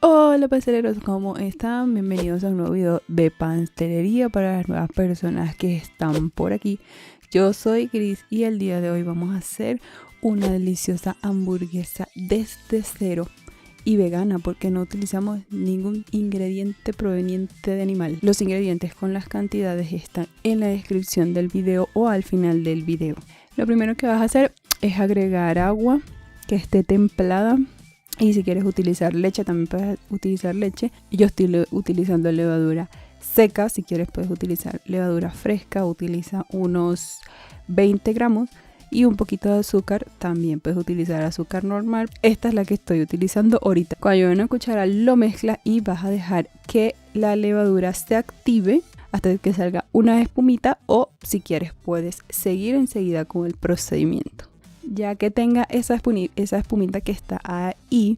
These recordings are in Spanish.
Hola pasteleros, ¿cómo están? Bienvenidos a un nuevo video de pastelería para las nuevas personas que están por aquí. Yo soy Cris y el día de hoy vamos a hacer una deliciosa hamburguesa desde cero y vegana porque no utilizamos ningún ingrediente proveniente de animal. Los ingredientes con las cantidades están en la descripción del video o al final del video. Lo primero que vas a hacer es agregar agua que esté templada. Y si quieres utilizar leche, también puedes utilizar leche. Yo estoy utilizando levadura seca. Si quieres puedes utilizar levadura fresca. Utiliza unos 20 gramos. Y un poquito de azúcar. También puedes utilizar azúcar normal. Esta es la que estoy utilizando ahorita. Cuando lleve una cuchara lo mezclas y vas a dejar que la levadura se active hasta que salga una espumita. O si quieres puedes seguir enseguida con el procedimiento. Ya que tenga esa espumita que está ahí,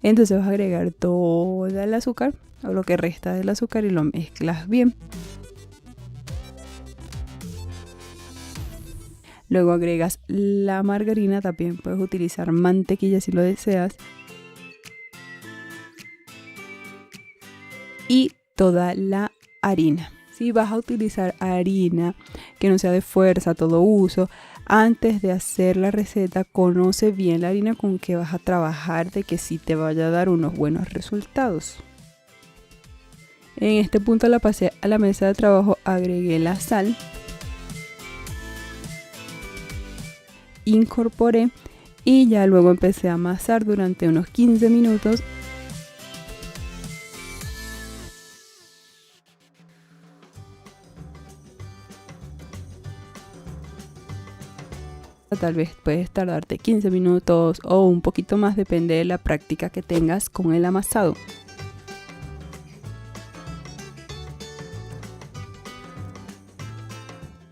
entonces vas a agregar todo el azúcar o lo que resta del azúcar y lo mezclas bien. Luego agregas la margarina, también puedes utilizar mantequilla si lo deseas. Y toda la harina. Si vas a utilizar harina que no sea de fuerza, todo uso, antes de hacer la receta conoce bien la harina con que vas a trabajar, de que sí te vaya a dar unos buenos resultados. En este punto la pasé a la mesa de trabajo, agregué la sal, incorporé y ya luego empecé a amasar durante unos 15 minutos. Tal vez puedes tardarte 15 minutos o un poquito más, depende de la práctica que tengas con el amasado.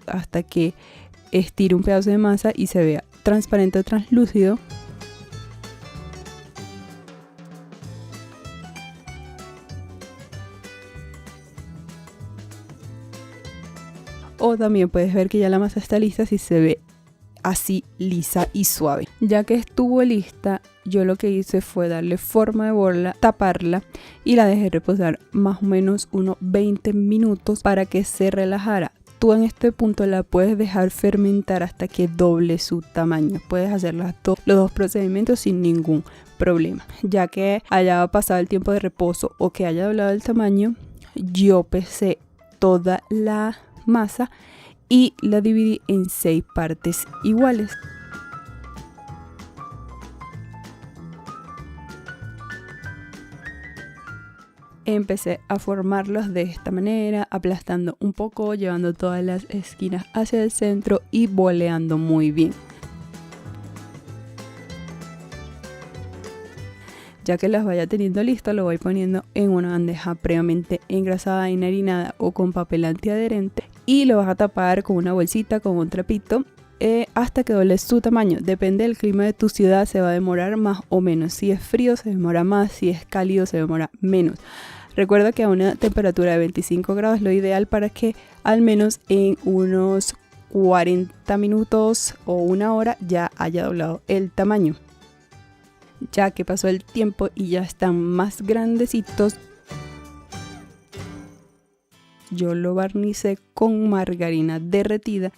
Hasta que estire un pedazo de masa y se vea transparente o translúcido. O también puedes ver que ya la masa está lista si se ve así lisa y suave. Ya que estuvo lista, yo lo que hice fue darle forma de bola, taparla y la dejé reposar más o menos unos 20 minutos para que se relajara. Tú en este punto la puedes dejar fermentar hasta que doble su tamaño. Puedes hacer los dos procedimientos sin ningún problema. Ya que haya pasado el tiempo de reposo o que haya doblado el tamaño, yo pesé toda la masa y la dividí en 6 partes iguales. Empecé a formarlos de esta manera, aplastando un poco, llevando todas las esquinas hacia el centro y boleando muy bien. Ya que las vaya teniendo listas, lo voy poniendo en una bandeja previamente engrasada, enharinada o con papel antiadherente y lo vas a tapar con una bolsita, con un trapito hasta que doble su tamaño. Depende del clima de tu ciudad, se va a demorar más o menos. Si es frío se demora más, si es cálido se demora menos. Recuerda que a una temperatura de 25 grados es lo ideal para que al menos en unos 40 minutos o una hora ya haya doblado el tamaño. Ya que pasó el tiempo y ya están más grandecitos, yo lo barnicé con margarina derretida.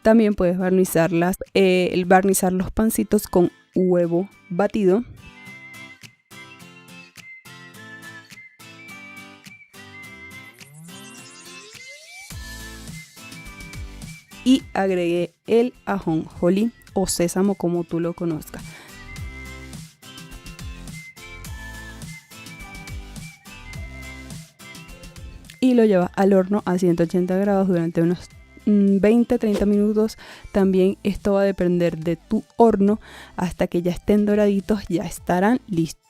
También puedes barnizar los pancitos con huevo batido. Y agregué el ajonjolí o sésamo como tú lo conozcas. Y lo llevas al horno a 180 grados durante unos 20-30 minutos. También esto va a depender de tu horno. Hasta que ya estén doraditos ya estarán listos.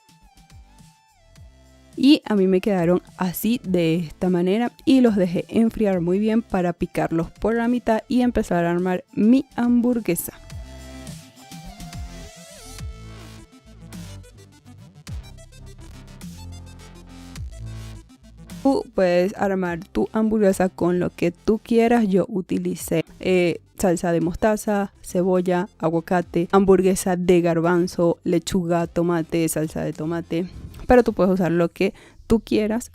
Y a mí me quedaron así, de esta manera, y los dejé enfriar muy bien para picarlos por la mitad y empezar a armar mi hamburguesa. Tú puedes armar tu hamburguesa con lo que tú quieras. Yo utilicé salsa de mostaza, cebolla, aguacate, hamburguesa de garbanzo, lechuga, tomate, salsa de tomate. Pero tú puedes usar lo que tú quieras.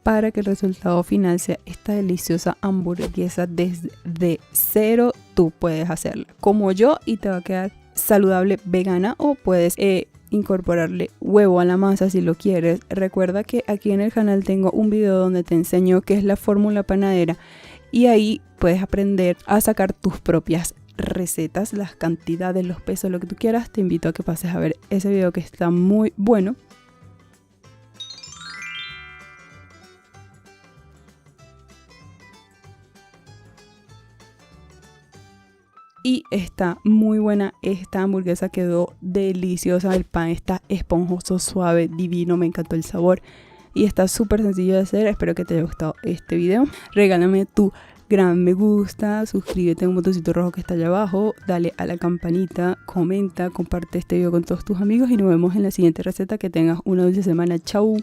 Para que el resultado final sea esta deliciosa hamburguesa desde cero, tú puedes hacerla como yo y te va a quedar saludable, vegana, o puedes incorporarle huevo a la masa si lo quieres. Recuerda que aquí en el canal tengo un video donde te enseño qué es la fórmula panadera y ahí puedes aprender a sacar tus propias recetas, las cantidades, los pesos, lo que tú quieras. Te invito a que pases a ver ese video que está muy bueno. Y está muy buena, esta hamburguesa quedó deliciosa, el pan está esponjoso, suave, divino, me encantó el sabor y está súper sencillo de hacer. Espero que te haya gustado este video. Regálame tu gran me gusta, suscríbete en un botoncito rojo que está allá abajo, dale a la campanita, comenta, comparte este video con todos tus amigos y nos vemos en la siguiente receta. Que tengas una dulce semana. Chau.